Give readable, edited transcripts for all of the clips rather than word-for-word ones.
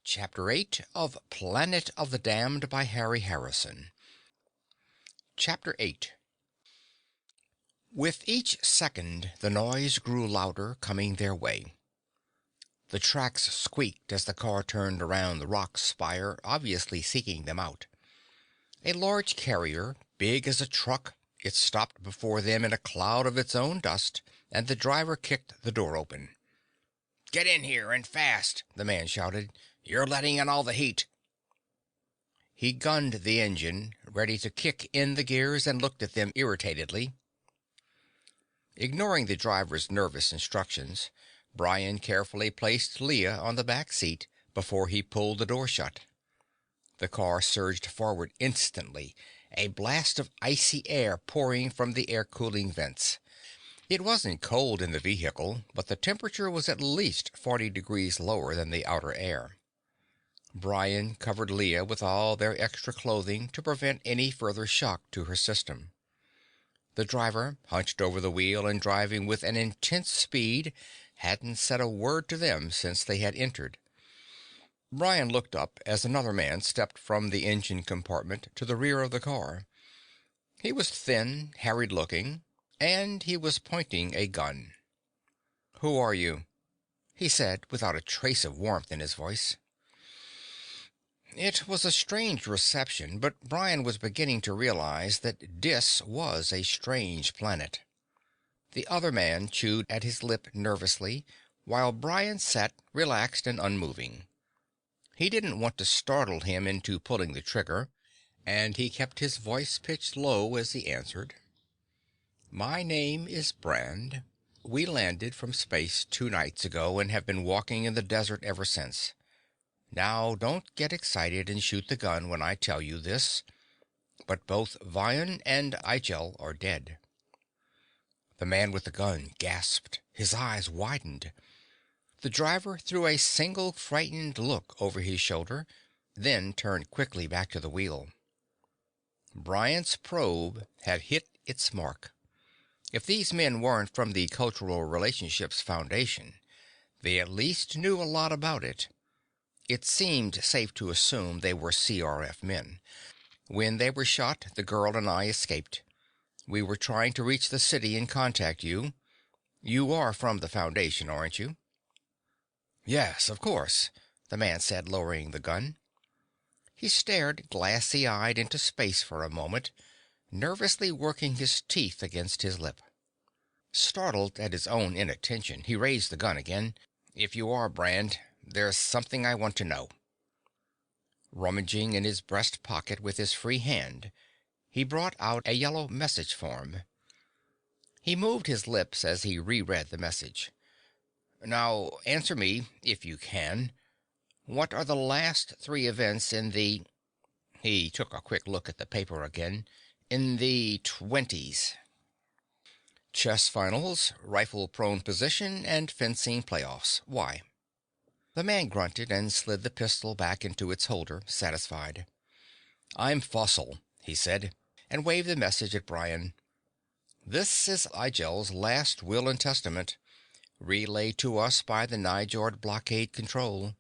Chapter 8 of Planet of the Damned by Harry Harrison. Chapter 8. With each second, the noise grew louder, coming their way. The tracks squeaked as the car turned around the rock spire, obviously seeking them out. A large carrier, big as a truck, it stopped before them in a cloud of its own dust, and the driver kicked the door open. "Get in here, and fast!" the man shouted. "You're letting in all the heat." He gunned the engine, ready to kick in the gears, and looked at them irritatedly. Ignoring the driver's nervous instructions, Brion carefully placed Leah on the back seat before he pulled the door shut. The car surged forward instantly, a blast of icy air pouring from the air-cooling vents. It wasn't cold in the vehicle, but the temperature was at least 40 degrees lower than the outer air. Brion covered Leah with all their extra clothing to prevent any further shock to her system. The driver, hunched over the wheel and driving with an intense speed, hadn't said a word to them since they had entered. Brion looked up as another man stepped from the engine compartment to the rear of the car. He was thin, harried-looking, and he was pointing a gun. "Who are you?" he said, without a trace of warmth in his voice. It was a strange reception, but Brion was beginning to realize that Dis was a strange planet. The other man chewed at his lip nervously, while Brion sat relaxed and unmoving. He didn't want to startle him into pulling the trigger, and he kept his voice pitched low as he answered. "My name is Brandd. We landed from space 2 nights ago and have been walking in the desert ever since. Now, don't get excited and shoot the gun when I tell you this, but both Vion and Igel are dead." The man with the gun gasped. His eyes widened. The driver threw a single frightened look over his shoulder, then turned quickly back to the wheel. Brion's probe had hit its mark. If these men weren't from the Cultural Relationships Foundation, they at least knew a lot about it. It seemed safe to assume they were CRF men. When they were shot, the girl and I escaped. We were trying to reach the city and contact you. You are from the Foundation, aren't you? "Yes, of course," the man said, lowering the gun. He stared glassy-eyed into space for a moment, nervously working his teeth against his lip. Startled at his own inattention, he raised the gun again. "If you are Brandd, there's something I want to know." Rummaging in his breast pocket with his free hand, he brought out a yellow message form. He moved his lips as he reread the message. "Now, answer me, if you can. What are the last 3 events in the—" He took a quick look at the paper again. "In the 20s. Chess finals, rifle prone position, and fencing playoffs. Why?" The man grunted and slid the pistol back into its holder, satisfied. "I'm Fossil," he said, and waved the message at Brion. "This is Igel's last will and testament, relayed to us by the Nyjord blockade control.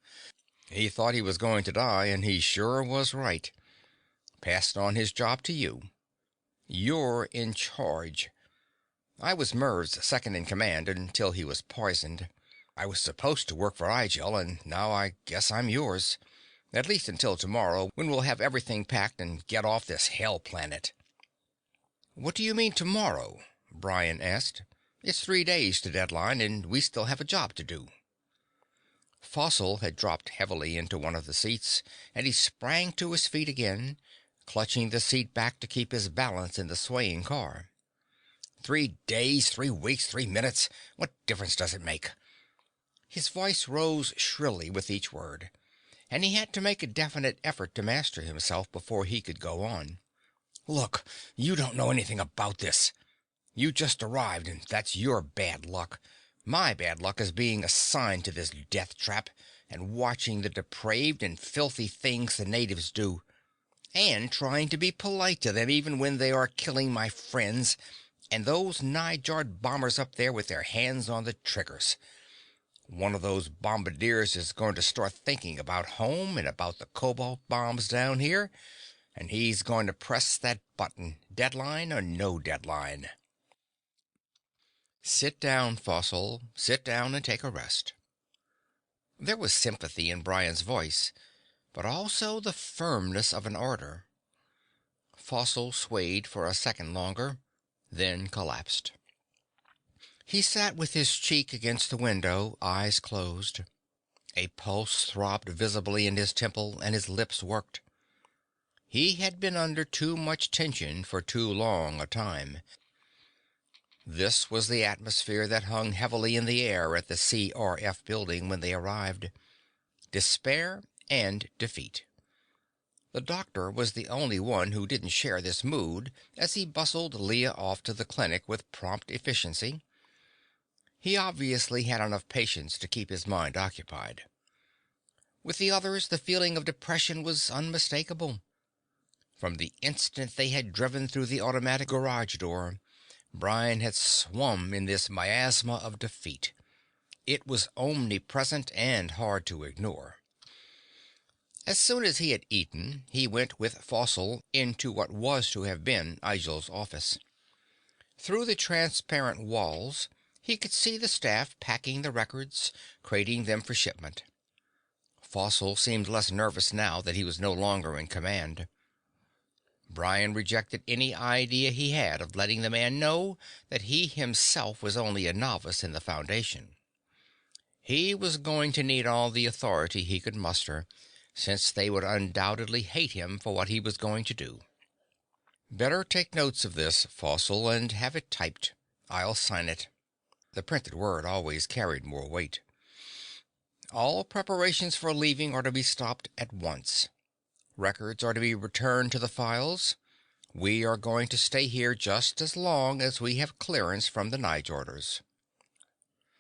He thought he was going to die, and he sure was right. Passed on his job to you. You're in charge. I was Merv's second in command until he was poisoned. I was supposed to work for Igel, and now I guess I'm yours. At least until tomorrow, when we'll have everything packed and get off this hell planet." "What do you mean tomorrow?" Brion asked. "It's 3 days to deadline, and we still have a job to do." Fossil had dropped heavily into one of the seats, and he sprang to his feet again, clutching the seat back to keep his balance in the swaying car. 3 days, 3 weeks, 3 minutes. What difference does it make? His voice rose shrilly with each word, and he had to make a definite effort to master himself before he could go on. "Look, you don't know anything about this. You just arrived, and that's your bad luck. My bad luck is being assigned to this death trap and watching the depraved and filthy things the natives do, and trying to be polite to them even when they are killing my friends and those Nyjord bombers up there with their hands on the triggers. One of those bombardiers is going to start thinking about home and about the cobalt bombs down here, and he's going to press that button, deadline or no deadline. Sit down, Fossil. Sit down and take a rest. There was sympathy in Brion's voice, but also the firmness of an order. Fossil swayed for a second longer, then collapsed. He sat with his cheek against the window, eyes closed. A pulse throbbed visibly in his temple, and his lips worked. He had been under too much tension for too long a time. This was the atmosphere that hung heavily in the air at the CRF building when they arrived. Despair and defeat. The doctor was the only one who didn't share this mood as he bustled Leah off to the clinic with prompt efficiency. He obviously had enough patience to keep his mind occupied. With the others, the feeling of depression was unmistakable. From the instant they had driven through the automatic garage door, Brion had swum in this miasma of defeat. It was omnipresent and hard to ignore. As soon as he had eaten, he went with Fossil into what was to have been Igel's office. Through the transparent walls, he could see the staff packing the records, crating them for shipment. Fossil seemed less nervous now that he was no longer in command. Brion rejected any idea he had of letting the man know that he himself was only a novice in the Foundation. He was going to need all the authority he could muster, since they would undoubtedly hate him for what he was going to do. Better take notes of this, Fossil, and have it typed. I'll sign it. The printed word always carried more weight. All preparations for leaving are to be stopped at once. Records are to be returned to the files. We are going to stay here just as long as we have clearance from the Nyjorders.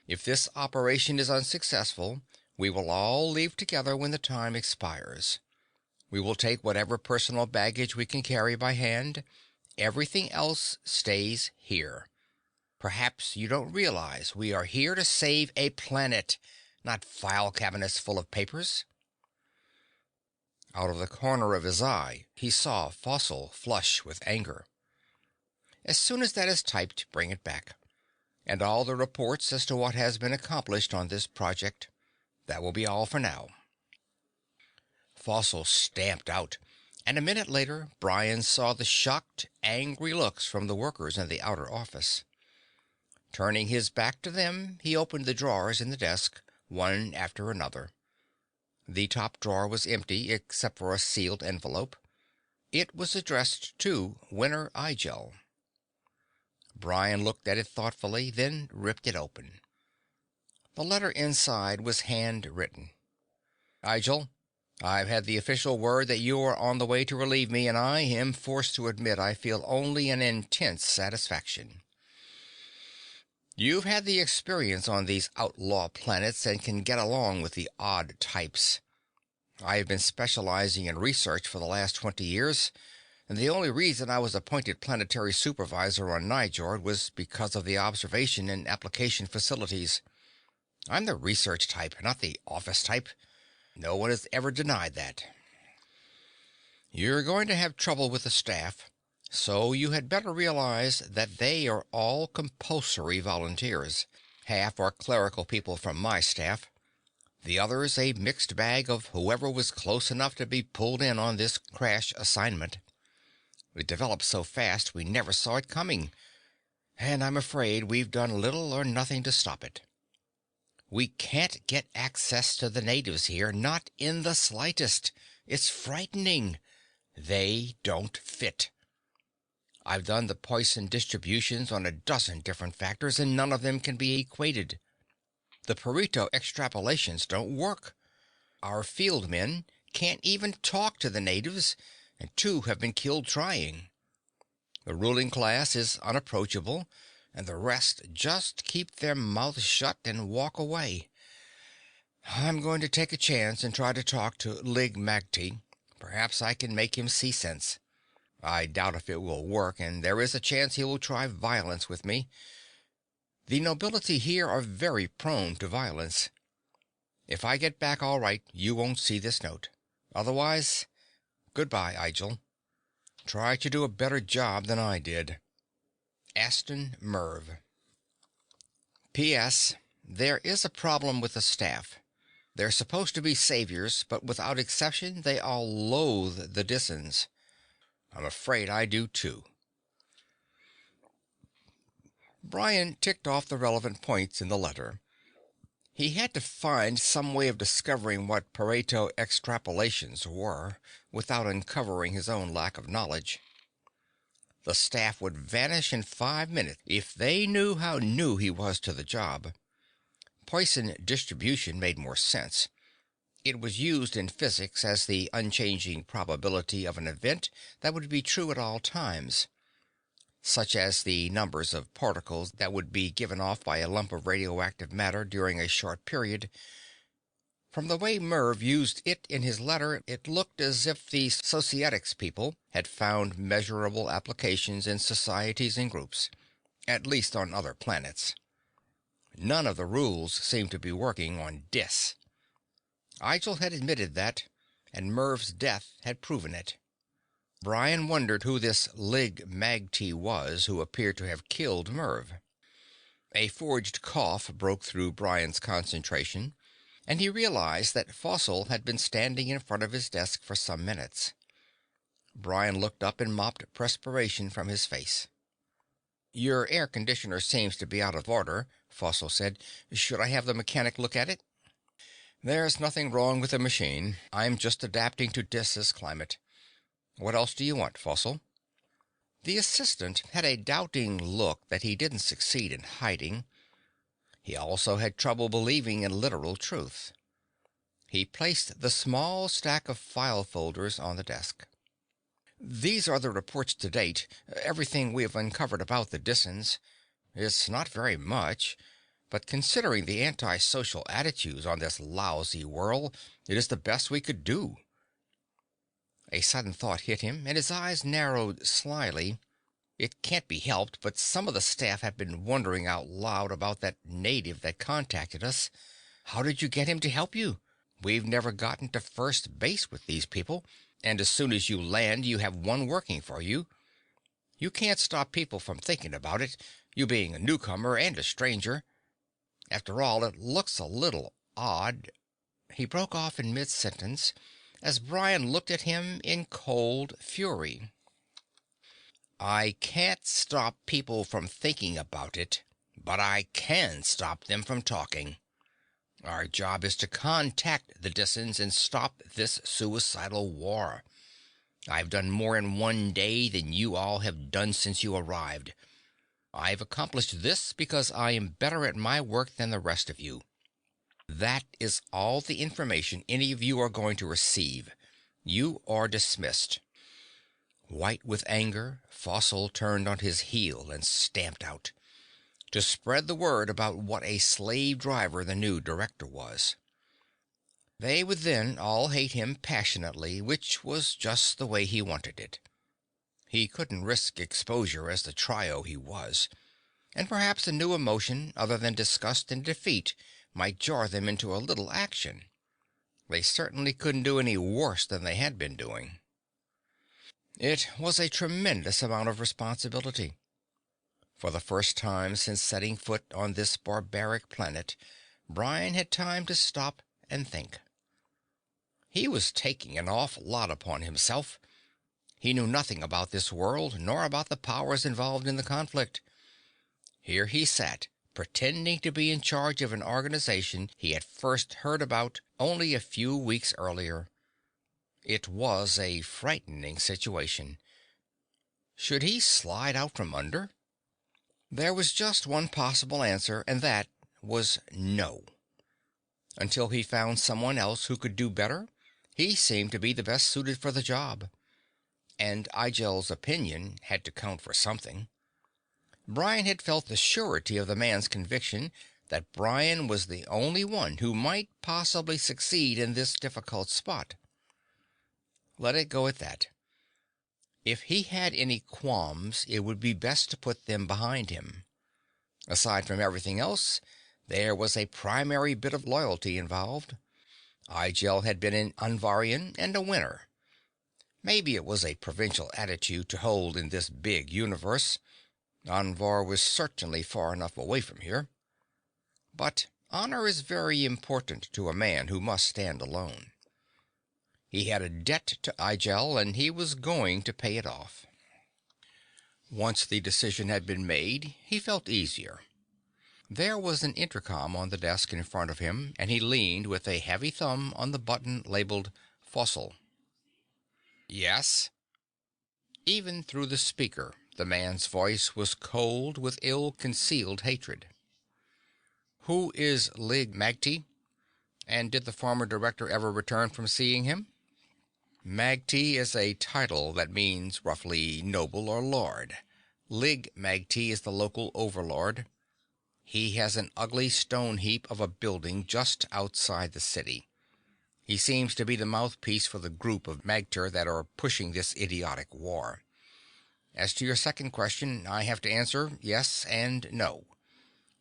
If this operation is unsuccessful, we will all leave together when the time expires. We will take whatever personal baggage we can carry by hand. Everything else stays here. Perhaps you don't realize we are here to save a planet, not file cabinets full of papers. Out of the corner of his eye, he saw Fossil flush with anger. As soon as that is typed, bring it back. And all the reports as to what has been accomplished on this project. That will be all for now. Fossil stamped out, and a minute later, Brion saw the shocked, angry looks from the workers in the outer office. Turning his back to them, he opened the drawers in the desk, one after another. The top drawer was empty, except for a sealed envelope. It was addressed to Winner Igel. Brion looked at it thoughtfully, then ripped it open. The letter inside was handwritten. Igel, I've had the official word that you are on the way to relieve me, and I am forced to admit I feel only an intense satisfaction. You've had the experience on these outlaw planets and can get along with the odd types. I have been specializing in research for the last 20 years, and the only reason I was appointed planetary supervisor on Nyjord was because of the observation and application facilities. I'm the research type, not the office type. No one has ever denied that. You're going to have trouble with the staff, so you had better realize that they are all compulsory volunteers. Half are clerical people from my staff. The others a mixed bag of whoever was close enough to be pulled in on this crash assignment. It developed so fast we never saw it coming, and I'm afraid we've done little or nothing to stop it. We can't get access to the natives here, not in the slightest. It's frightening. They don't fit. I've done the poison distributions on a dozen different factors, and none of them can be equated. The Pareto extrapolations don't work. Our field men can't even talk to the natives, and 2 have been killed trying. The ruling class is unapproachable, and the rest just keep their mouths shut and walk away. I'm going to take a chance and try to talk to Lig Magter. Perhaps I can make him see sense. I doubt if it will work, and there is a chance he will try violence with me. The nobility here are very prone to violence. If I get back all right, you won't see this note. Otherwise, goodbye, Igel. Try to do a better job than I did. Aston Merv. P.S. There is a problem with the staff. They're supposed to be saviors, but without exception, they all loathe the Dissens. I'm afraid I do too. Brion ticked off the relevant points in the letter. He had to find some way of discovering what Pareto extrapolations were, without uncovering his own lack of knowledge. The staff would vanish in 5 minutes if they knew how new he was to the job. Poisson distribution made more sense. It was used in physics as the unchanging probability of an event that would be true at all times, such as the numbers of particles that would be given off by a lump of radioactive matter during a short period. From the way Merv used it in his letter, it looked as if the societics people had found measurable applications in societies and groups, at least on other planets. None of the rules seemed to be working on Dis. Igel had admitted that, and Merv's death had proven it. Brion wondered who this Lig Magter was who appeared to have killed Merv. A forged cough broke through Brion's concentration, and he realized that Fossil had been standing in front of his desk for some minutes. Brion looked up and mopped perspiration from his face. "Your air conditioner seems to be out of order," Fossil said. "Should I have the mechanic look at it?" "There's nothing wrong with the machine. I'm just adapting to Dis's climate. What else do you want, Fossil?" The assistant had a doubting look that he didn't succeed in hiding. He also had trouble believing in literal truth. He placed the small stack of file folders on the desk. "These are the reports to date, everything we have uncovered about the Dissens. It's not very much, but considering the antisocial attitudes on this lousy world, it is the best we could do." A sudden thought hit him, and his eyes narrowed slyly. "It can't be helped, but some of the staff have been wondering out loud about that native that contacted us. How did you get him to help you? We've never gotten to first base with these people, and as soon as you land, you have one working for you. You can't stop people from thinking about it, you being a newcomer and a stranger. After all, it looks a little odd—" He broke off in mid-sentence as Brion looked at him in cold fury. "I can't stop people from thinking about it, but I can stop them from talking. Our job is to contact the Dissens and stop this suicidal war. I've done more in 1 day than you all have done since you arrived. I've accomplished this because I am better at my work than the rest of you. That is all the information any of you are going to receive. You are dismissed." White with anger, Fossil turned on his heel and stamped out, to spread the word about what a slave driver the new director was. They would then all hate him passionately, which was just the way he wanted it. He couldn't risk exposure as the trio he was, and perhaps a new emotion other than disgust and defeat might jar them into a little action. They certainly couldn't do any worse than they had been doing. It was a tremendous amount of responsibility. For the first time since setting foot on this barbaric planet, Brion had time to stop and think. He was taking an awful lot upon himself. He knew nothing about this world, nor about the powers involved in the conflict. Here he sat, pretending to be in charge of an organization he had first heard about only a few weeks earlier. It was a frightening situation. Should he slide out from under? There was just one possible answer, and that was no. Until he found someone else who could do better, he seemed to be the best suited for the job. And Igel's opinion had to count for something. Brion had felt the surety of the man's conviction that Brion was the only one who might possibly succeed in this difficult spot. Let it go at that. If he had any qualms, it would be best to put them behind him. Aside from everything else, There was a primary bit of loyalty involved. Igel had been an Anvarian and a winner. Maybe it was a provincial attitude to hold in this big universe. Anvar was certainly far enough away from here. But honor is very important to a man who must stand alone. He had a debt to Igel, and he was going to pay it off. Once the decision had been made, he felt easier. There was an intercom on the desk in front of him, and he leaned with a heavy thumb on the button labeled Fossil. Yes? Even through the speaker, the man's voice was cold with ill-concealed hatred. Who is Lig Magter? And did the former director ever return from seeing him? Magter is a title that means roughly noble or lord. Lig Magter is the local overlord. He has an ugly stone heap of a building just outside the city. He seems to be the mouthpiece for the group of Magter that are pushing this idiotic war. As to your second question, I have to answer yes and no.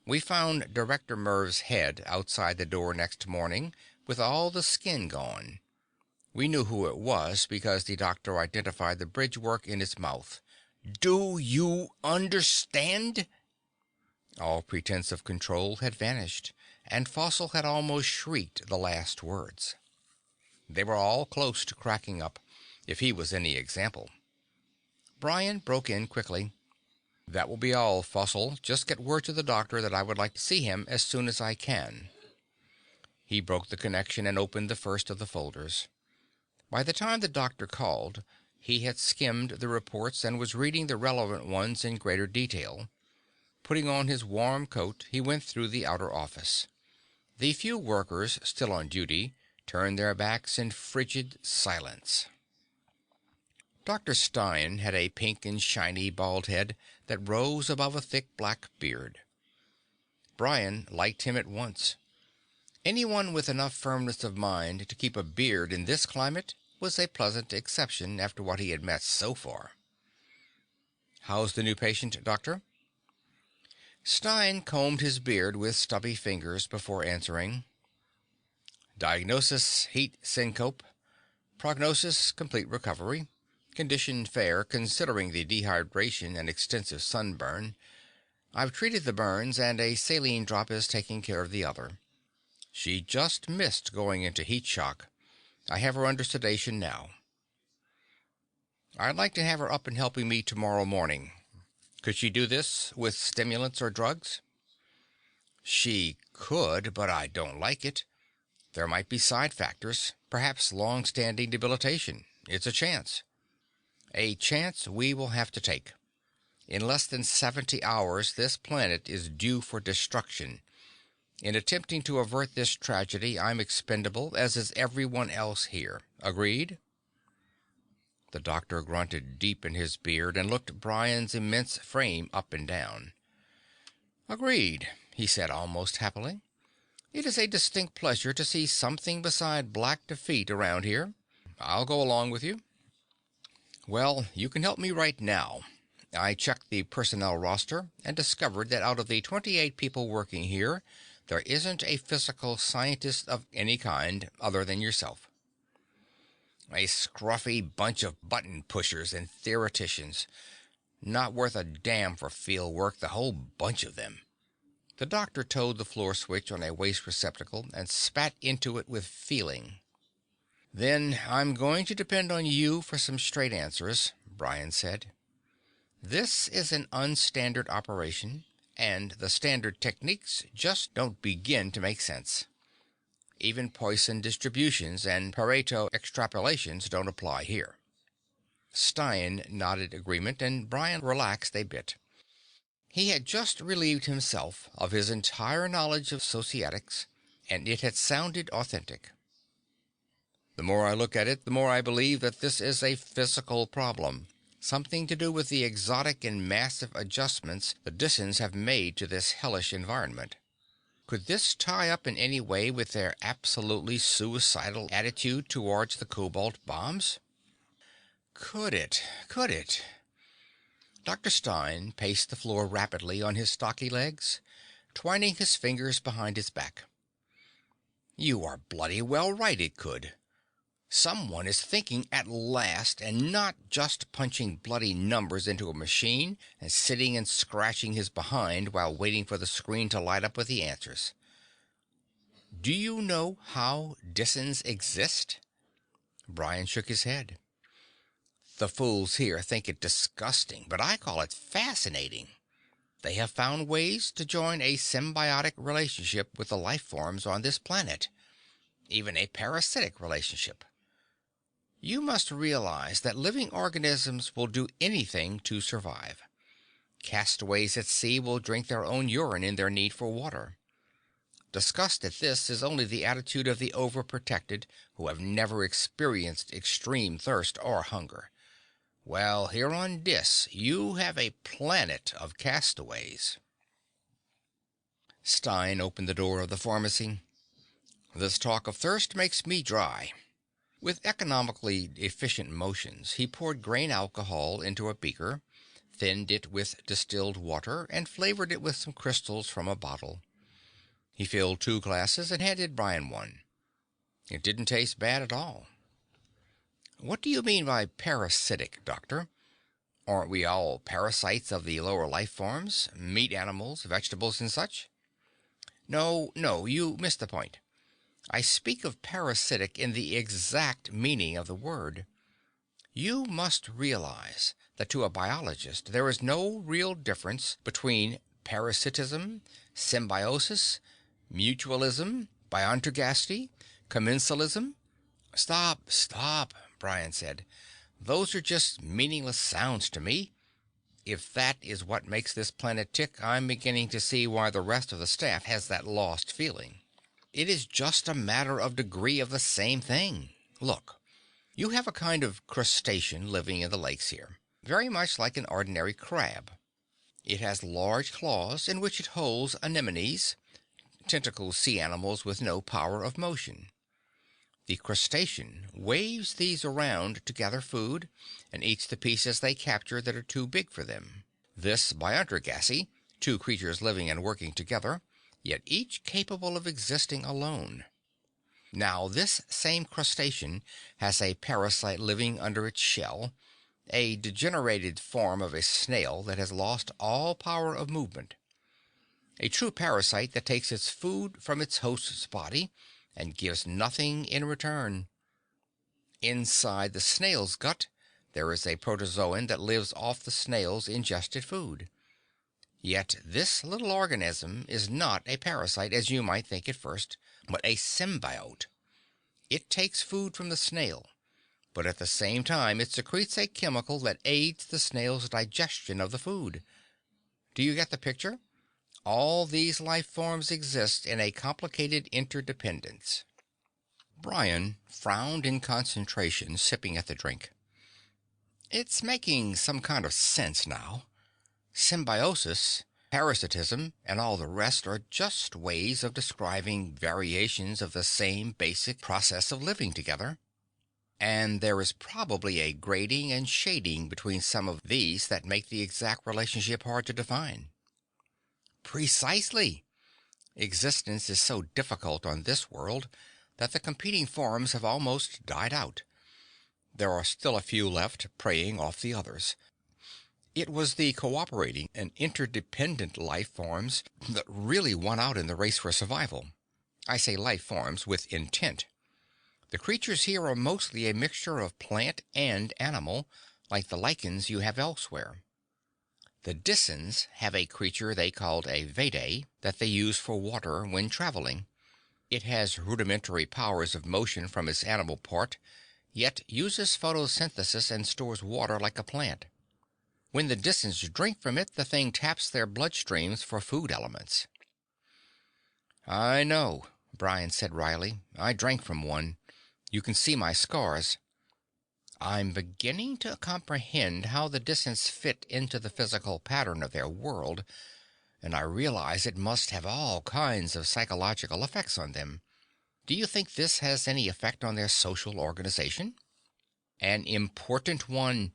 We found Director Merv's head outside the door next morning with all the skin gone. We knew who it was because the doctor identified the bridge work in his mouth. Do you understand? All pretense of control had vanished, and Fossil had almost shrieked the last words. They were all close to cracking up, if he was any example. Brion broke in quickly. That will be all, Fossil. Just get word to the doctor that I would like to see him as soon as I can. He broke the connection and opened the first of the folders. By the time the doctor called, he had skimmed the reports and was reading the relevant ones in greater detail. Putting on his warm coat, he went through the outer office. The few workers still on duty turned their backs in frigid silence. Dr. Stein had a pink and shiny bald head that rose above a thick black beard. Brion liked him at once. Anyone with enough firmness of mind to keep a beard in this climate was a pleasant exception after what he had met so far. How's the new patient, Doctor? Stein combed his beard with stubby fingers before answering. Diagnosis, heat syncope. Prognosis, complete recovery. Condition fair, considering the dehydration and extensive sunburn. I've treated the burns, and a saline drop is taking care of the other. She just missed going into heat shock. I have her under sedation now. I'd like to have her up and helping me tomorrow morning. Could she do this with stimulants or drugs? She could, but I don't like it. There might be side factors, perhaps long-standing debilitation. It's a chance. A chance we will have to take. In less than 70 hours, this planet is due for destruction. In attempting to avert this tragedy, I'm expendable, as is everyone else here. Agreed? The doctor grunted deep in his beard and looked Brion's immense frame up and down. Agreed, he said almost happily. It is a distinct pleasure to see something beside black defeat around here. I'll go along with you. Well, you can help me right now. I checked the personnel roster and discovered that out of the 28 people working here, there isn't a physical scientist of any kind other than yourself. A scruffy bunch of button pushers and theoreticians. Not worth a damn for field work, the whole bunch of them. The doctor toed the floor switch on a waste receptacle and spat into it with feeling. Then I'm going to depend on you for some straight answers, Brion said. This is an unstandard operation, and the standard techniques just don't begin to make sense. Even Poisson distributions and Pareto extrapolations don't apply here. Stein nodded agreement, and Brion relaxed a bit. He had just relieved himself of his entire knowledge of societics, and it had sounded authentic. The more I look at it, the more I believe that this is a physical problem. Something to do with the exotic and massive adjustments the Dissons have made to this hellish environment. Could this tie up in any way with their absolutely suicidal attitude towards the cobalt bombs? Could it? Could it? Dr. Stein paced the floor rapidly on his stocky legs. twining his fingers behind his back. "You are bloody well right it could. Someone is thinking at last and not just punching bloody numbers into a machine and sitting and scratching his behind while waiting for the screen to light up with the answers. Do you know how Dissens exist?" Brion shook his head. "The fools here think it disgusting, but I call it fascinating. They have found ways to join a symbiotic relationship with the life forms on this planet, even a parasitic relationship. You must realize that living organisms will do anything to survive. Castaways at sea will drink their own urine in their need for water. Disgust at this is only the attitude of the overprotected who have never experienced extreme thirst or hunger. Well, here on Dis, you have a planet of castaways." Stein opened the door of the pharmacy. "This talk of thirst makes me dry." With economically efficient motions, he poured grain alcohol into a beaker, thinned it with distilled water, and flavored it with some crystals from a bottle. He filled 2 glasses and handed Brion one. It didn't taste bad at all. "What do you mean by parasitic, Doctor? Aren't we all parasites of the lower life forms? Meat animals, vegetables and such?" No, you missed the point. I speak of parasitic in the exact meaning of the word. You must realize that to a biologist there is no real difference between parasitism, symbiosis, mutualism, biontergasty, commensalism. Stop, Brion said. "Those are just meaningless sounds to me. If that is what makes this planet tick, I'm beginning to see why the rest of the staff has that lost feeling. It is just a matter of degree of the same thing. Look, you have a kind of crustacean living in the lakes here, very much like an ordinary crab. It has large claws in which it holds anemones, tentacled sea animals with no power of motion. The crustacean waves these around to gather food and eats the pieces they capture that are too big for them. This biontergasy, 2 creatures living and working together, yet each capable of existing alone. Now this same crustacean has a parasite living under its shell, a degenerated form of a snail that has lost all power of movement. A true parasite that takes its food from its host's body and gives nothing in return. Inside the snail's gut there is a protozoan that lives off the snail's ingested food. Yet this little organism is not a parasite as you might think at first, but a symbiote. It takes food from the snail, but at the same time it secretes a chemical that aids the snail's digestion of the food. Do you get the picture? All these life forms exist in a complicated interdependence. Brion frowned in concentration, sipping at the drink. It's making some kind of sense now. Symbiosis, parasitism, and all the rest are just ways of describing variations of the same basic process of living together. And there is probably a grading and shading between some of these that make the exact relationship hard to define. Precisely. Existence is so difficult on this world that the competing forms have almost died out. There are still a few left, preying off the others. It was the cooperating and interdependent life forms that really won out in the race for survival. I say life forms with intent. The creatures here are mostly a mixture of plant and animal, like the lichens you have elsewhere. The Dissens have a creature they called a Vede that they use for water when traveling. It has rudimentary powers of motion from its animal part, yet uses photosynthesis and stores water like a plant. When the Dissens drink from it, the thing taps their bloodstreams for food elements. I know, Brion said wryly. I drank from one. You can see my scars. I'm beginning to comprehend how the Dissens fit into the physical pattern of their world, and I realize it must have all kinds of psychological effects on them. Do you think this has any effect on their social organization? An important one.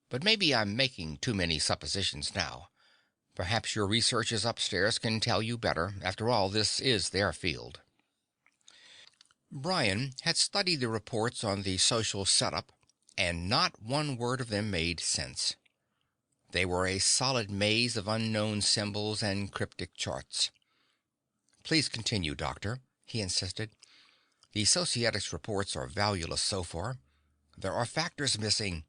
But maybe I'm making too many suppositions now. Perhaps your researchers upstairs can tell you better. After all, this is their field. Brion had studied the reports on the social setup, and not one word of them made sense. They were a solid maze of unknown symbols and cryptic charts. Please continue, Doctor, he insisted. The Societics reports are valueless so far. There are factors missing.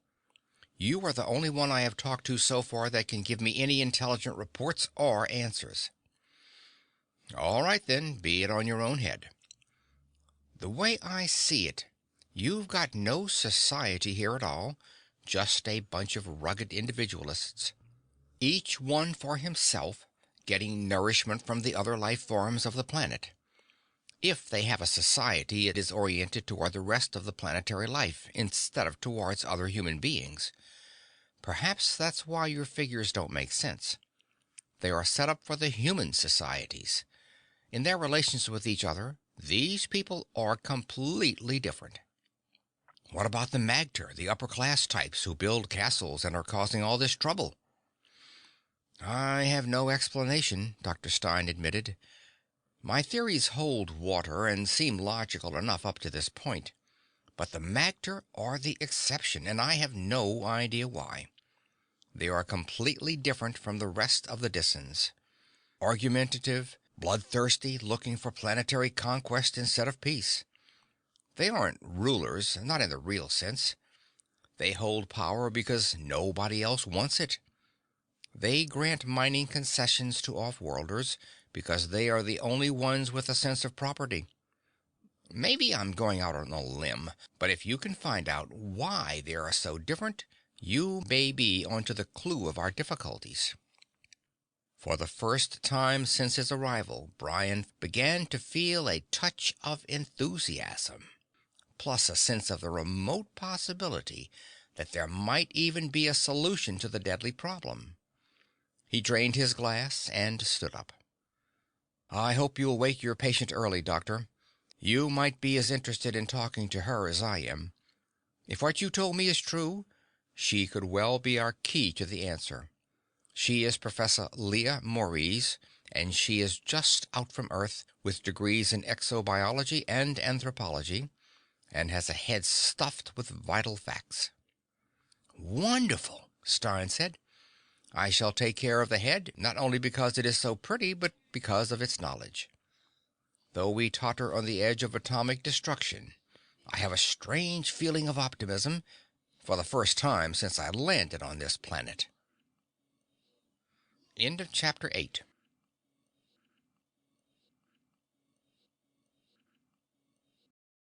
You are the only one I have talked to so far that can give me any intelligent reports or answers. All right then, be it on your own head. The way I see it, you've got no society here at all, just a bunch of rugged individualists, each one for himself, getting nourishment from the other life forms of the planet. If they have a society, it is oriented toward the rest of the planetary life, instead of towards other human beings. Perhaps that's why your figures don't make sense. They are set up for the human societies. In their relations with each other, these people are completely different. What about the Magter, the upper-class types who build castles and are causing all this trouble? I have no explanation, Dr. Stein admitted. My theories hold water and seem logical enough up to this point. But the Magter are the exception, and I have no idea why. They are completely different from the rest of the Dissens. Argumentative, bloodthirsty, looking for planetary conquest instead of peace. They aren't rulers, not in the real sense. They hold power because nobody else wants it. They grant mining concessions to off-worlders because they are the only ones with a sense of property. Maybe I'm going out on a limb, but if you can find out why they are so different, you may be onto the clue of our difficulties. For the first time since his arrival, Brion began to feel a touch of enthusiasm, plus a sense of the remote possibility that there might even be a solution to the deadly problem. He drained his glass and stood up. I hope you'll wake your patient early, Doctor. You might be as interested in talking to her as I am. If what you told me is true, she could well be our key to the answer. She is Professor Leah Maurice, and she is just out from Earth with degrees in exobiology and anthropology, and has a head stuffed with vital facts. Wonderful, Stein said. I shall take care of the head, not only because it is so pretty, but because of its knowledge. Though we totter on the edge of atomic destruction, I have a strange feeling of optimism, for the first time since I landed on this planet. End of chapter 8.